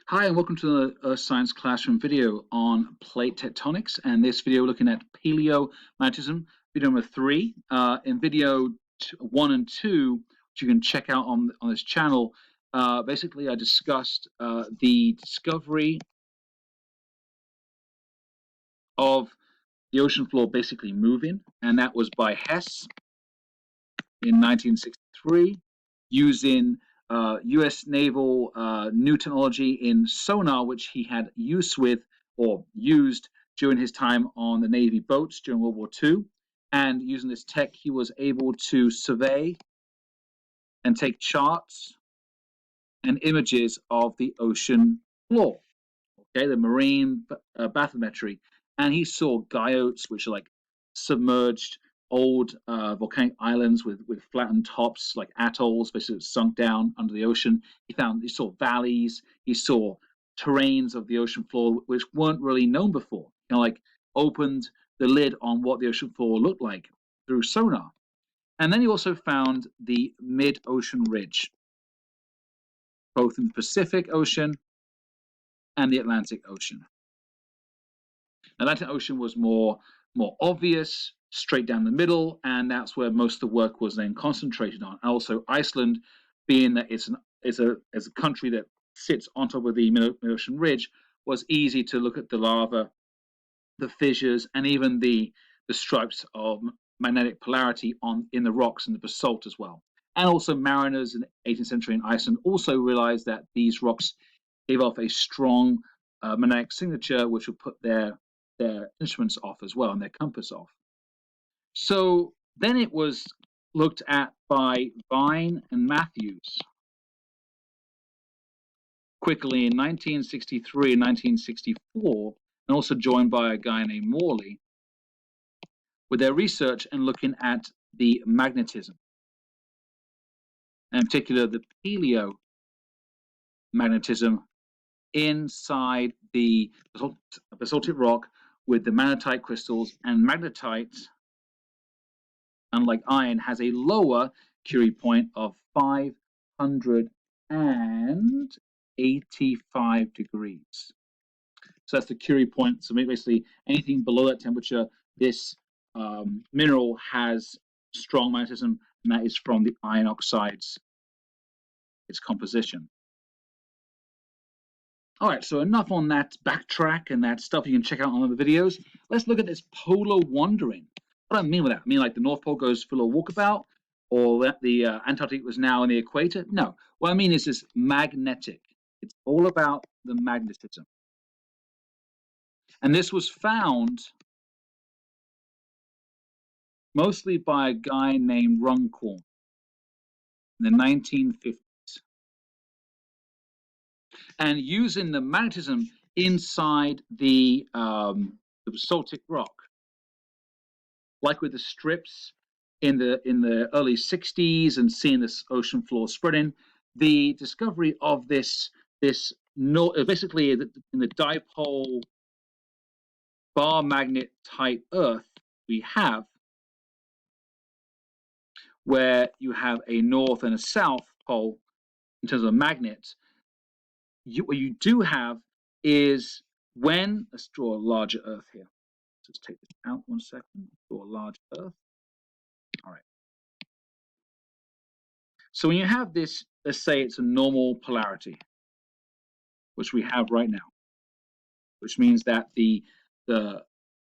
Hi, and welcome to the Earth Science Classroom video on plate tectonics. And this video looking at paleomagnetism, video number 3. In video 1 and 2, which you can check out on this channel, basically I discussed the discovery of the ocean floor basically moving, and that was by Hess in 1963 using U.S. naval new technology in sonar, which he had use with or used during his time on the Navy boats during World War II. And using this tech, he was able to survey and take charts and images of the ocean floor, okay, the marine bathymetry. And he saw guyotes, which are like submerged old volcanic islands with flattened tops, like atolls, basically sunk down under the ocean. He saw valleys, he saw terrains of the ocean floor which weren't really known before. Like opened the lid on what the ocean floor looked like through sonar. And then he also found the mid-ocean ridge, both in the Pacific Ocean and the Atlantic Ocean. Atlantic Ocean was more obvious, straight down the middle, and that's where most of the work was then concentrated on. Also, Iceland, being that it's a country that sits on top of the mid-ocean ridge, was easy to look at the lava, the fissures, and even the stripes of magnetic polarity in the rocks and the basalt as well. And also, mariners in the 18th century in Iceland also realized that these rocks gave off a strong magnetic signature, which would put their instruments off as well and their compass off. So then it was looked at by Vine and Matthews quickly in 1963 and 1964, and also joined by a guy named Morley with their research and looking at the magnetism, and in particular the paleomagnetism inside the basaltic rock with the magnetite crystals. And magnetite, unlike iron, has a lower Curie point of 585 degrees. So that's the Curie point. So basically anything below that temperature, this mineral has strong magnetism, and that is from the iron oxides, its composition. All right, so enough on that backtrack and that stuff you can check out on other videos. Let's look at this polar wandering. What do I mean with that? I mean like the North Pole goes full of walkabout, or that the Antarctic was now in the equator? No. What I mean is this magnetic. It's all about the magnetism. And this was found mostly by a guy named Runcorn in the 1950s. And using the magnetism inside the basaltic rock, like with the strips in the early 60s and seeing this ocean floor spreading, the discovery of this basically in the dipole bar magnet type Earth we have, where you have a north and a south pole in terms of magnets, what you do have is when, let's draw a larger Earth here. Let's take this out 1 second, draw a large Earth. All right. So when you have this, let's say it's a normal polarity, which we have right now, which means that the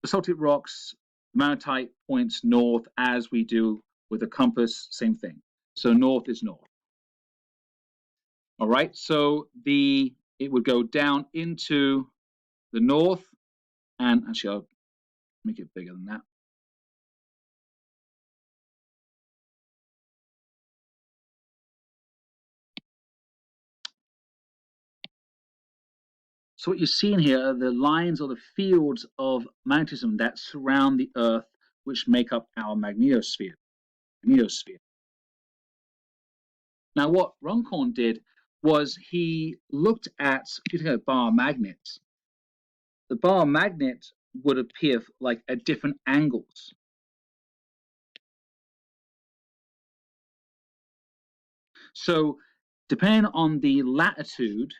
basaltic rocks, magnetite points north as we do with a compass, same thing. So north is north. All right, so it would go down into the north, and actually I'll make it bigger than that. So what you're seeing here are the lines or the fields of magnetism that surround the Earth, which make up our magnetosphere. Now, what Runcorn did was he looked at, if you think of bar magnets, the bar magnet would appear like at different angles. So depending on the latitude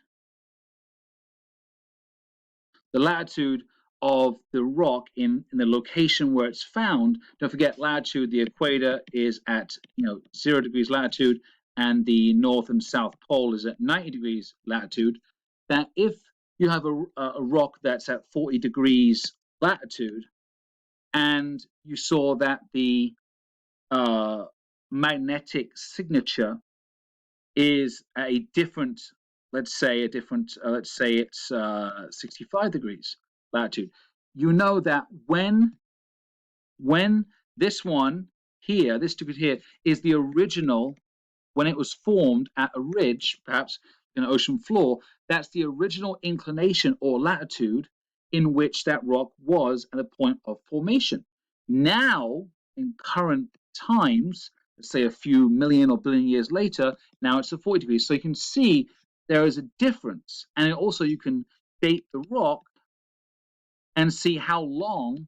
the latitude of the rock in the location where it's found. Don't forget, latitude, the equator is at 0 degrees latitude, and the north and south pole is at 90 degrees latitude. That if you have a rock that's at 40 degrees latitude, and you saw that the magnetic signature is a different, let's say it's 65 degrees latitude. You know that when this one here, this degree here, is the original, when it was formed at a ridge, perhaps in an ocean floor, that's the original inclination or latitude in which that rock was at the point of formation. Now, in current times, let's say a few million or billion years later, now it's at 40 degrees. So you can see there is a difference. And also you can date the rock and see how long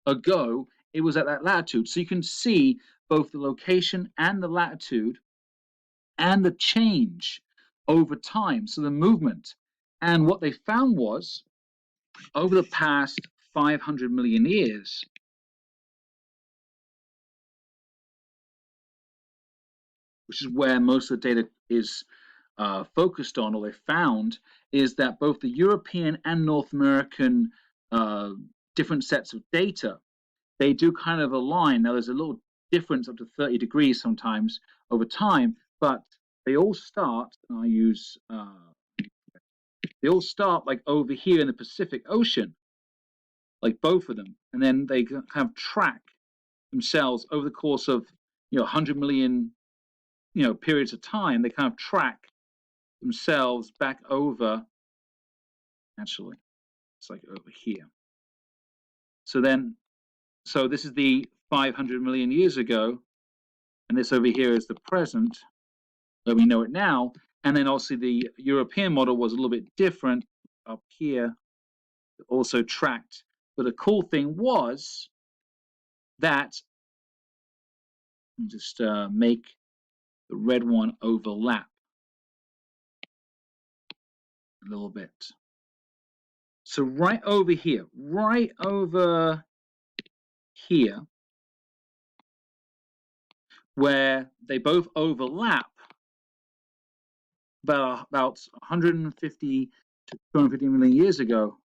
ago it was at that latitude. So you can see both the location and the latitude and the change over time, so the movement. And what they found was, over the past 500 million years, which is where most of the data is focused on, or they found, is that both the European and North American different sets of data, they do kind of align. Now, there's a little difference up to 30 degrees sometimes over time, but they all start, and I use they all start like over here in the Pacific Ocean, like both of them, and then they kind of track themselves over the course of 100 million periods of time. They kind of track themselves back over. Actually, it's like over here. So this is the 500 million years ago, and this over here is the present. But we know it now. And then also the European model was a little bit different up here, also tracked. But the cool thing was that, just make the red one overlap a little bit. So right over here, where they both overlap, about 150 to 250 million years ago,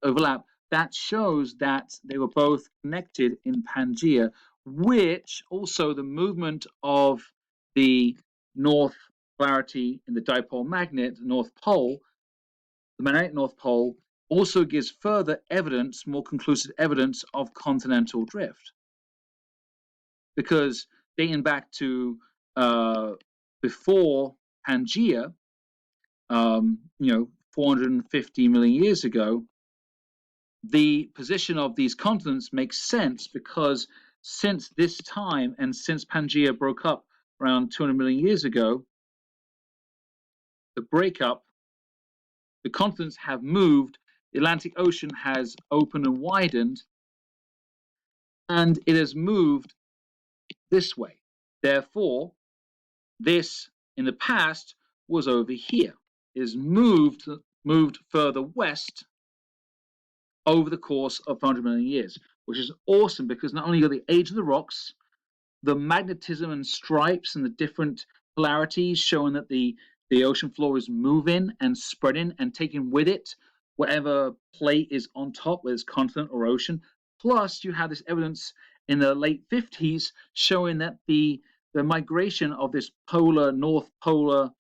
overlap, that shows that they were both connected in Pangaea, which also the movement of the north polarity in the dipole magnet, the North Pole, the magnetic North Pole, also gives further evidence, more conclusive evidence of continental drift. Because dating back to before Pangaea, 450 million years ago, the position of these continents makes sense because since this time and since Pangaea broke up around 200 million years ago, the breakup, the continents have moved, the Atlantic Ocean has opened and widened, and it has moved this way. Therefore, this in the past was over here. It has moved further west over the course of 100 million years, which is awesome because not only are the age of the rocks, the magnetism and stripes and the different polarities showing that the ocean floor is moving and spreading and taking with it whatever plate is on top, whether it's continent or ocean. Plus, you have this evidence in the late 50s showing that the migration of this polar, north polar,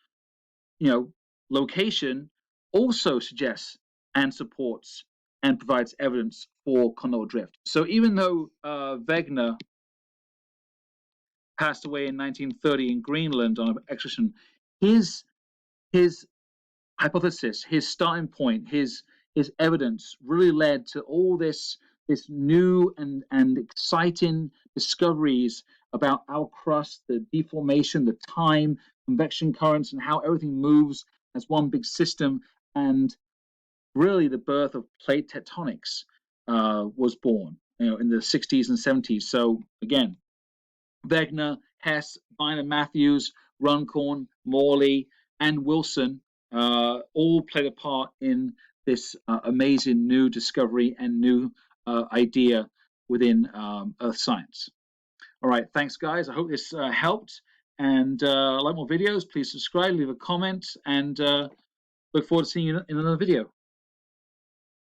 location also suggests and supports and provides evidence for continental drift. So even though Wegener passed away in 1930 in Greenland on an expedition, his hypothesis, his starting point, his evidence really led to all this new and exciting discoveries about our crust, the deformation, the time, convection currents, and how everything moves as one big system. And really, the birth of plate tectonics was born, in the 60s and 70s. So again, Wegener, Hess, Viner Matthews, Runcorn, Morley, and Wilson all played a part in this amazing new discovery and new idea within Earth science. All right, thanks, guys. I hope this helped. And like more videos, please subscribe, leave a comment, and look forward to seeing you in another video.